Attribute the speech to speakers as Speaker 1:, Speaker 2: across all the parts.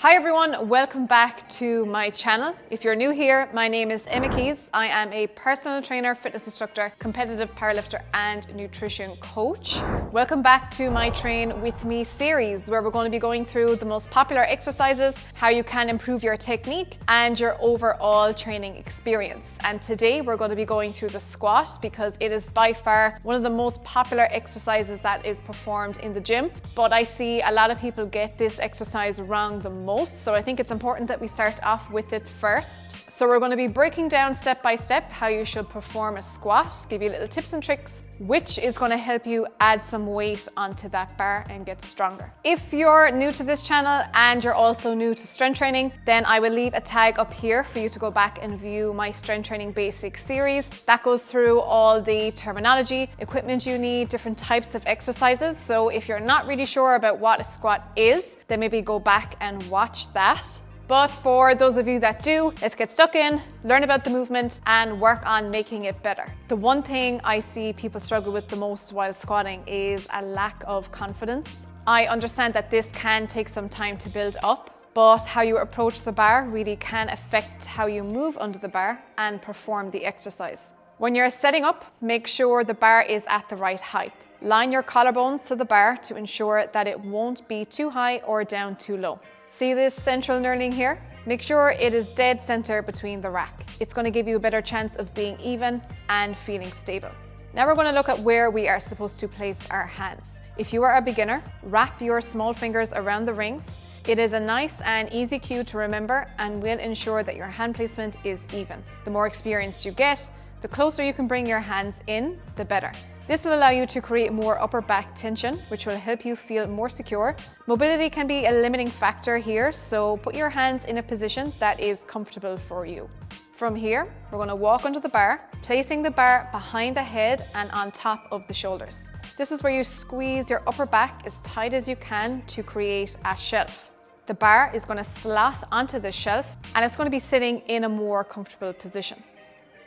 Speaker 1: Hi everyone, welcome back to my channel. If you're new here, my name is Emma Keys. I am a personal trainer, fitness instructor, competitive powerlifter and nutrition coach. Welcome back to my Train With Me series where we're going to be going through the most popular exercises, how you can improve your technique and your overall training experience. And today we're going to be going through the squat because it is by far one of the most popular exercises that is performed in the gym. But I see a lot of people get this exercise wrong the most, so I think it's important that we start off with it first. So we're going to be breaking down step by step how you should perform a squat, give you little tips and tricks, which is going to help you add some weight onto that bar and get stronger. If you're new to this channel and you're also new to strength training, then I will leave a tag up here for you to go back and view my strength training basic series. That goes through all the terminology, equipment you need, different types of exercises. So if you're not really sure about what a squat is, then maybe go back and watch that. But for those of you that do, let's get stuck in, learn about the movement and work on making it better. The one thing I see people struggle with the most while squatting is a lack of confidence. I understand that this can take some time to build up, but how you approach the bar really can affect how you move under the bar and perform the exercise. When you're setting up, make sure the bar is at the right height. Line your collarbones to the bar to ensure that it won't be too high or down too low. See this central knurling here? Make sure it is dead center between the rack. It's going to give you a better chance of being even and feeling stable. Now we're going to look at where we are supposed to place our hands. If you are a beginner, wrap your small fingers around the rings. It is a nice and easy cue to remember and will ensure that your hand placement is even. The more experienced you get, the closer you can bring your hands in, the better. This will allow you to create more upper back tension, which will help you feel more secure. Mobility can be a limiting factor here, so put your hands in a position that is comfortable for you. From here, we're going to walk under the bar, placing the bar behind the head and on top of the shoulders. This is where you squeeze your upper back as tight as you can to create a shelf. The bar is going to slot onto the shelf and it's going to be sitting in a more comfortable position.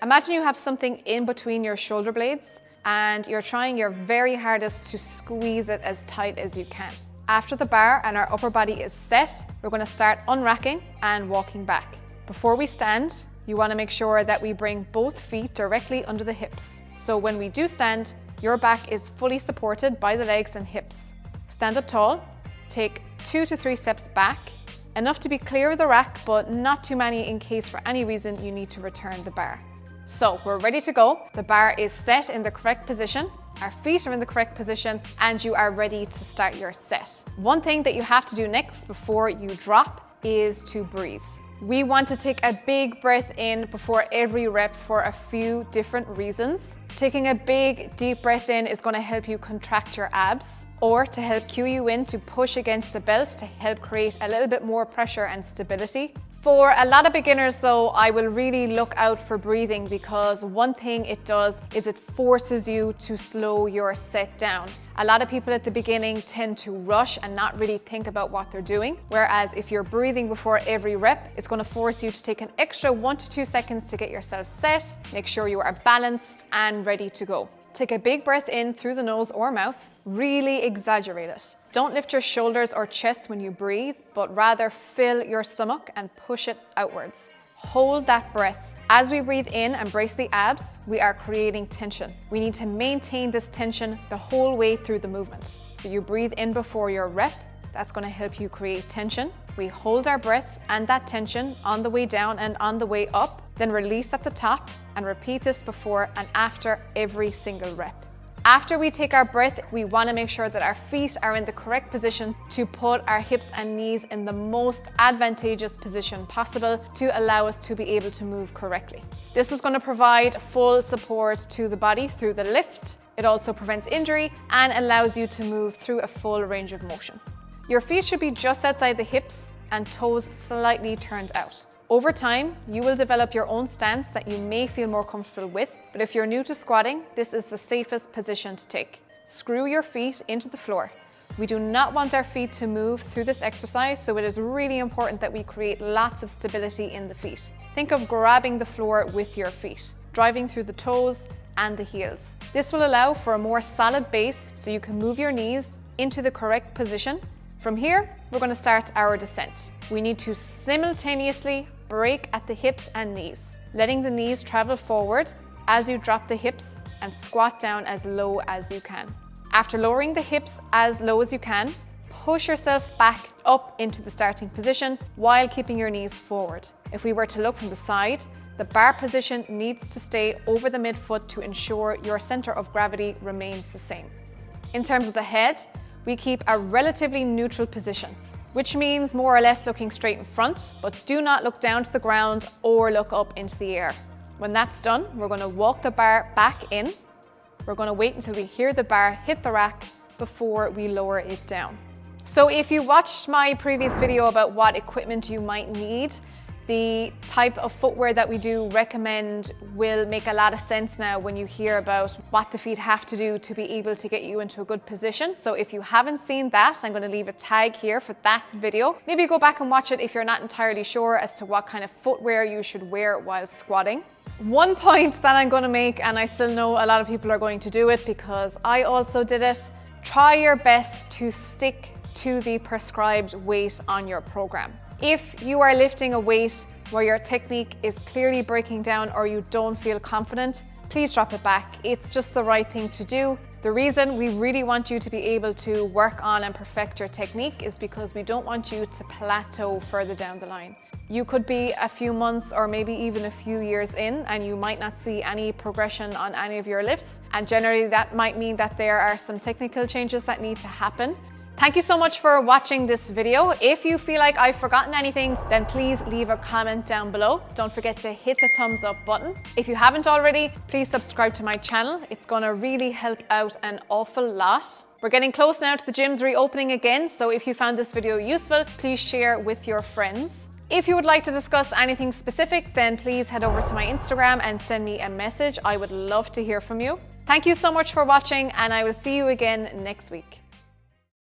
Speaker 1: Imagine you have something in between your shoulder blades and you're trying your very hardest to squeeze it as tight as you can. After the bar and our upper body is set, we're going to start unracking and walking back. Before we stand, you want to make sure that we bring both feet directly under the hips. So when we do stand, your back is fully supported by the legs and hips. Stand up tall, take 2 to 3 steps back, enough to be clear of the rack, but not too many in case for any reason you need to return the bar. So we're ready to go. The bar is set in the correct position, our feet are in the correct position, and you are ready to start your set. One thing that you have to do next before you drop is to breathe. We want to take a big breath in before every rep for a few different reasons. Taking a big, deep breath in is going to help you contract your abs, or to help cue you in to push against the belt to help create a little bit more pressure and stability. For a lot of beginners though, I will really look out for breathing because one thing it does is it forces you to slow your set down. A lot of people at the beginning tend to rush and not really think about what they're doing. Whereas if you're breathing before every rep, it's going to force you to take an extra 1 to 2 seconds to get yourself set, make sure you are balanced and ready to go. Take a big breath in through the nose or mouth, really exaggerate it. Don't lift your shoulders or chest when you breathe, but rather fill your stomach and push it outwards. Hold that breath. As we breathe in and brace the abs, we are creating tension. We need to maintain this tension the whole way through the movement. So you breathe in before your rep, that's going to help you create tension. We hold our breath and that tension on the way down and on the way up, then release at the top and repeat this before and after every single rep. After we take our breath, we want to make sure that our feet are in the correct position to put our hips and knees in the most advantageous position possible to allow us to be able to move correctly. This is going to provide full support to the body through the lift. It also prevents injury and allows you to move through a full range of motion. Your feet should be just outside the hips and toes slightly turned out. Over time, you will develop your own stance that you may feel more comfortable with, but if you're new to squatting, this is the safest position to take. Screw your feet into the floor. We do not want our feet to move through this exercise, so it is really important that we create lots of stability in the feet. Think of grabbing the floor with your feet, driving through the toes and the heels. This will allow for a more solid base so you can move your knees into the correct position From here, we're going to start our descent. We need to simultaneously brake at the hips and knees, letting the knees travel forward as you drop the hips and squat down as low as you can. After lowering the hips as low as you can, push yourself back up into the starting position while keeping your knees forward. If we were to look from the side, the bar position needs to stay over the midfoot to ensure your center of gravity remains the same. In terms of the head, we keep a relatively neutral position, which means more or less looking straight in front, but do not look down to the ground or look up into the air. When that's done, we're going to walk the bar back in. We're going to wait until we hear the bar hit the rack before we lower it down. So if you watched my previous video about what equipment you might need, the type of footwear that we do recommend will make a lot of sense now when you hear about what the feet have to do to be able to get you into a good position. So if you haven't seen that, I'm going to leave a tag here for that video. Maybe go back and watch it if you're not entirely sure as to what kind of footwear you should wear while squatting. One point that I'm going to make, and I still know a lot of people are going to do it because I also did it, try your best to stick to the prescribed weight on your program. If you are lifting a weight where your technique is clearly breaking down or you don't feel confident, please drop it back. It's just the right thing to do. The reason we really want you to be able to work on and perfect your technique is because we don't want you to plateau further down the line. You could be a few months or maybe even a few years in and you might not see any progression on any of your lifts. And generally that might mean that there are some technical changes that need to happen. Thank you so much for watching this video. If you feel like I've forgotten anything, then please leave a comment down below. Don't forget to hit the thumbs up button. If you haven't already, please subscribe to my channel. It's gonna really help out an awful lot. We're getting close now to the gyms reopening again, so if you found this video useful, please share with your friends. If you would like to discuss anything specific, then please head over to my Instagram and send me a message. I would love to hear from you. Thank you so much for watching, and I will see you again next week.